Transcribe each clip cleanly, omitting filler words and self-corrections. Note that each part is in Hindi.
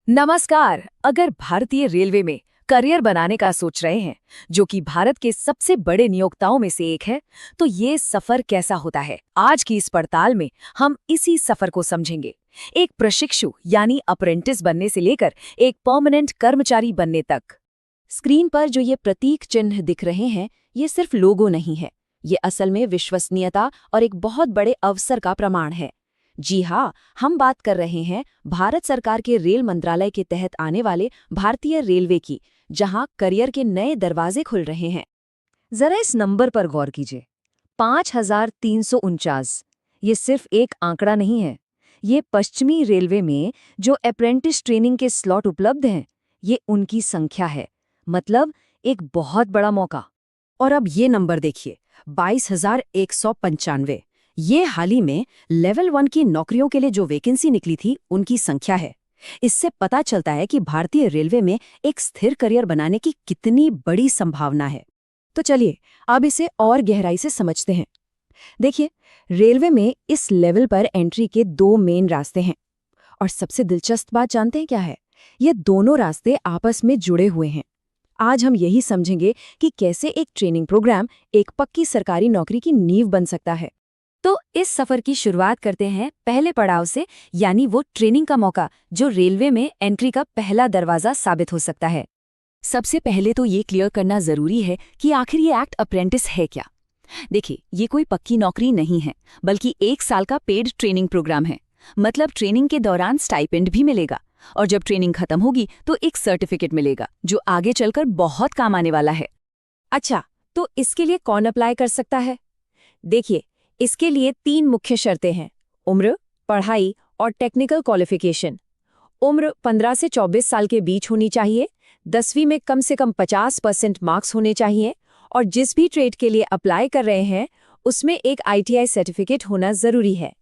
नमस्कार। अगर भारतीय रेलवे में करियर बनाने का सोच रहे हैं, जो कि भारत के सबसे बड़े नियोक्ताओं में से एक है, तो ये सफर कैसा होता है? आज की इस पड़ताल में हम इसी सफर को समझेंगे। एक प्रशिक्षु यानी अप्रेंटिस बनने से लेकर एक परमानेंट कर्मचारी बनने तक। स्क्रीन पर जो ये प्रतीक चिन्ह दिख रहे हैं, ये सिर्फ लोगो नहीं है। ये असल में विश्वसनीयता और एक बहुत बड़े अवसर का प्रमाण है। जी हाँ, हम बात कर रहे हैं भारत सरकार के रेल मंत्रालय के तहत आने वाले भारतीय रेलवे की, जहां करियर के नए दरवाजे खुल रहे हैं। जरा इस नंबर पर गौर कीजिए, 5349। ये सिर्फ एक आंकड़ा नहीं है। ये पश्चिमी रेलवे में जो अप्रेंटिस ट्रेनिंग के स्लॉट उपलब्ध हैं, ये उनकी संख्या है। मतलब एक बहुत बड़ा मौका। और अब ये नंबर देखिए, 22,195। ये हाल ही में लेवल 1 की नौकरियों के लिए जो वैकेंसी निकली थी, उनकी संख्या है। इससे पता चलता है कि भारतीय रेलवे में एक स्थिर करियर बनाने की कितनी बड़ी संभावना है। तो चलिए अब इसे और गहराई से समझते हैं। देखिए, रेलवे में इस लेवल पर एंट्री के दो मेन रास्ते हैं। और सबसे दिलचस्प बात जानते हैं क्या है? ये दोनों रास्ते आपस में जुड़े हुए हैं। आज हम यही समझेंगे कि कैसे एक ट्रेनिंग प्रोग्राम एक पक्की सरकारी नौकरी की नींव बन सकता है। तो इस सफर की शुरुआत करते हैं पहले पड़ाव से, यानी वो ट्रेनिंग का मौका जो रेलवे में एंट्री का पहला दरवाजा साबित हो सकता है। सबसे पहले तो ये क्लियर करना जरूरी है कि आखिर ये एक्ट अप्रेंटिस है क्या। देखिए, ये कोई पक्की नौकरी नहीं है, बल्कि 1 साल का पेड ट्रेनिंग प्रोग्राम है। मतलब ट्रेनिंग के दौरान स्टाइपेंड भी मिलेगा, और जब ट्रेनिंग खत्म होगी तो एक सर्टिफिकेट मिलेगा, जो आगे चलकर बहुत काम आने वाला है। अच्छा, तो इसके लिए कौन अप्लाई कर सकता है? देखिए, इसके लिए 3 मुख्य शर्तें हैं: उम्र, पढ़ाई और टेक्निकल क्वालिफिकेशन। उम्र 15 से 24 साल के बीच होनी चाहिए, 10वीं में कम से कम 50% मार्क्स होने चाहिए, और जिस भी ट्रेड के लिए अप्लाई कर रहे हैं उसमें एक ITI सर्टिफिकेट होना जरूरी है।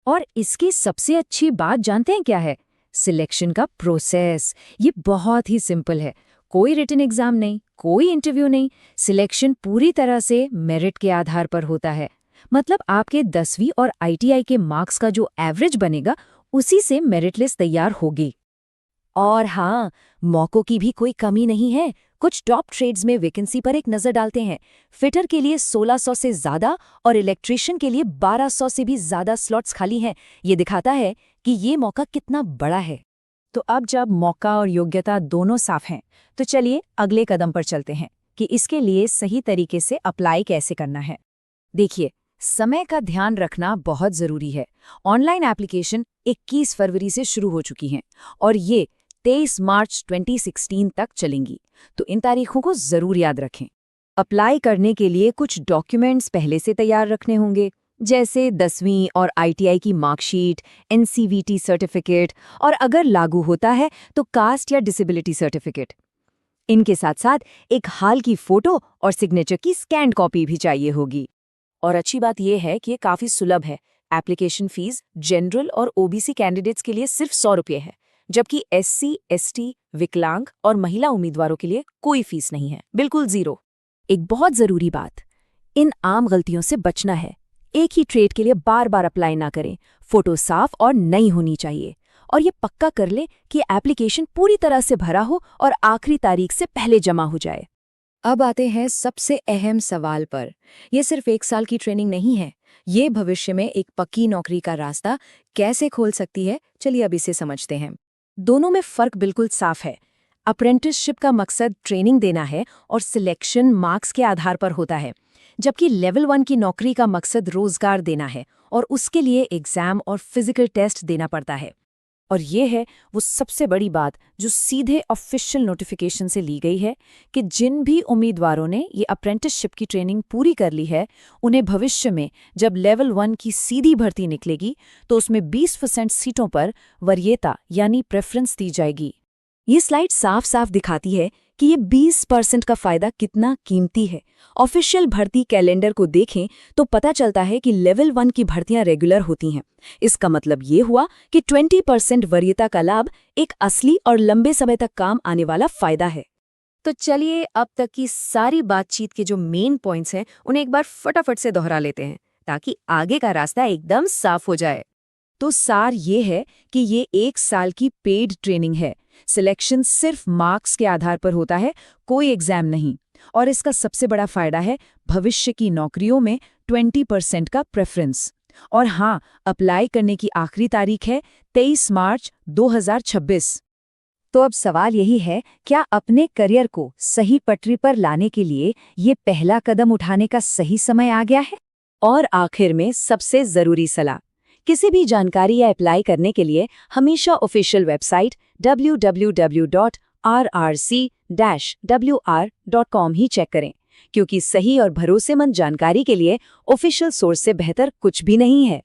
और इसकी सबसे अच्छी बात जानते हैं क्या है? सिलेक्शन का प्रोसेस। ये बहुत ही सिंपल है। कोई रिटन एग्जाम नहीं, कोई इंटरव्यू नहीं। सिलेक्शन पूरी तरह से मेरिट के आधार पर होता है। मतलब आपके 10वीं और ITI के मार्क्स का जो एवरेज बनेगा, उसी से मेरिट लिस्ट तैयार होगी। और हाँ, मौकों की भी कोई कमी नहीं है। कुछ टॉप ट्रेड्स में वैकेंसी पर एक नजर डालते हैं। फिटर के लिए 1600 से ज्यादा और इलेक्ट्रिशियन के लिए 1200 से भी ज्यादा स्लॉट्स खाली हैं। ये दिखाता है कि ये मौका कितना बड़ा है। तो अब जब मौका और योग्यता दोनों साफ हैं, तो चलिए अगले कदम पर चलते हैं कि इसके लिए सही तरीके से अप्लाई कैसे करना है। देखिए, समय का ध्यान रखना बहुत जरूरी है। ऑनलाइन एप्लीकेशन 21 फरवरी से शुरू हो चुकी हैं और ये 23 मार्च 2016 तक चलेंगी। तो इन तारीखों को जरूर याद रखें। अप्लाई करने के लिए कुछ डॉक्यूमेंट्स पहले से तैयार रखने होंगे, जैसे 10वीं और ITI की मार्कशीट, NCVT सर्टिफिकेट, और अगर लागू होता है तो कास्ट या डिसेबिलिटी सर्टिफिकेट। इनके साथ साथ एक हाल की फोटो और सिग्नेचर की स्कैन्ड कॉपी भी चाहिए होगी। और अच्छी बात यह है कि ये काफी सुलभ है। एप्लीकेशन फीस जनरल और OBC कैंडिडेट्स के लिए सिर्फ 100 रुपये है, जबकि SC, ST, विकलांग और महिला उम्मीदवारों के लिए कोई फीस नहीं है, बिल्कुल जीरो। एक बहुत जरूरी बात, इन आम गलतियों से बचना है। एक ही ट्रेड के लिए बार बार अप्लाई ना करें। फोटो साफ और नई होनी चाहिए, और ये पक्का कर लें कि एप्लीकेशन पूरी तरह से भरा हो और आखिरी तारीख से पहले जमा हो जाए। अब आते हैं सबसे अहम सवाल पर। यह सिर्फ 1 साल की ट्रेनिंग नहीं है, ये भविष्य में एक पक्की नौकरी का रास्ता कैसे खोल सकती है। चलिए अब इसे समझते हैं। दोनों में फर्क बिल्कुल साफ है। अप्रेंटिसशिप का मकसद ट्रेनिंग देना है और सिलेक्शन मार्क्स के आधार पर होता है, जबकि लेवल 1 की नौकरी का मकसद रोजगार देना है और उसके लिए एग्जाम और फिजिकल टेस्ट देना पड़ता है। और ये है वो सबसे बड़ी बात जो सीधे ऑफिशियल नोटिफिकेशन से ली गई है कि जिन भी उम्मीदवारों ने ये अप्रेंटिसशिप की ट्रेनिंग पूरी कर ली है, उन्हें भविष्य में जब लेवल 1 की सीधी भर्ती निकलेगी तो उसमें 20% सीटों पर वरीयता यानी प्रेफरेंस दी जाएगी। ये स्लाइड साफ साफ दिखाती है कि ये 20% का फायदा कितना कीमती है। ऑफिशियल भर्ती कैलेंडर को देखें तो पता चलता है कि लेवल 1 की भर्तियां रेगुलर होती हैं। इसका मतलब ये हुआ कि 20% वरीयता का लाभ एक असली और लंबे समय तक काम आने वाला फायदा है। तो चलिए अब तक की सारी बातचीत के जो मेन पॉइंट्स हैं, उन्हें एक बार फटाफट से दोहरा लेते हैं ताकि आगे का रास्ता एकदम साफ हो जाए। तो सार ये है कि ये 1 साल की पेड ट्रेनिंग है, सिलेक्शन सिर्फ मार्क्स के आधार पर होता है, कोई एग्जाम नहीं। और इसका सबसे बड़ा फायदा है भविष्य की नौकरियों में 20% का प्रेफरेंस। और हाँ, अप्लाई करने की आखिरी तारीख है 23 मार्च 2026। तो अब सवाल यही है, क्या अपने करियर को सही पटरी पर लाने के लिए ये पहला कदम उठाने का सही समय आ गया है? और आखिर में सबसे जरूरी सलाह, किसी भी जानकारी या अप्लाई करने के लिए हमेशा ऑफिशियल वेबसाइट www.rrc-wr.com ही चेक करें, क्योंकि सही और भरोसेमंद जानकारी के लिए ऑफिशियल सोर्स से बेहतर कुछ भी नहीं है।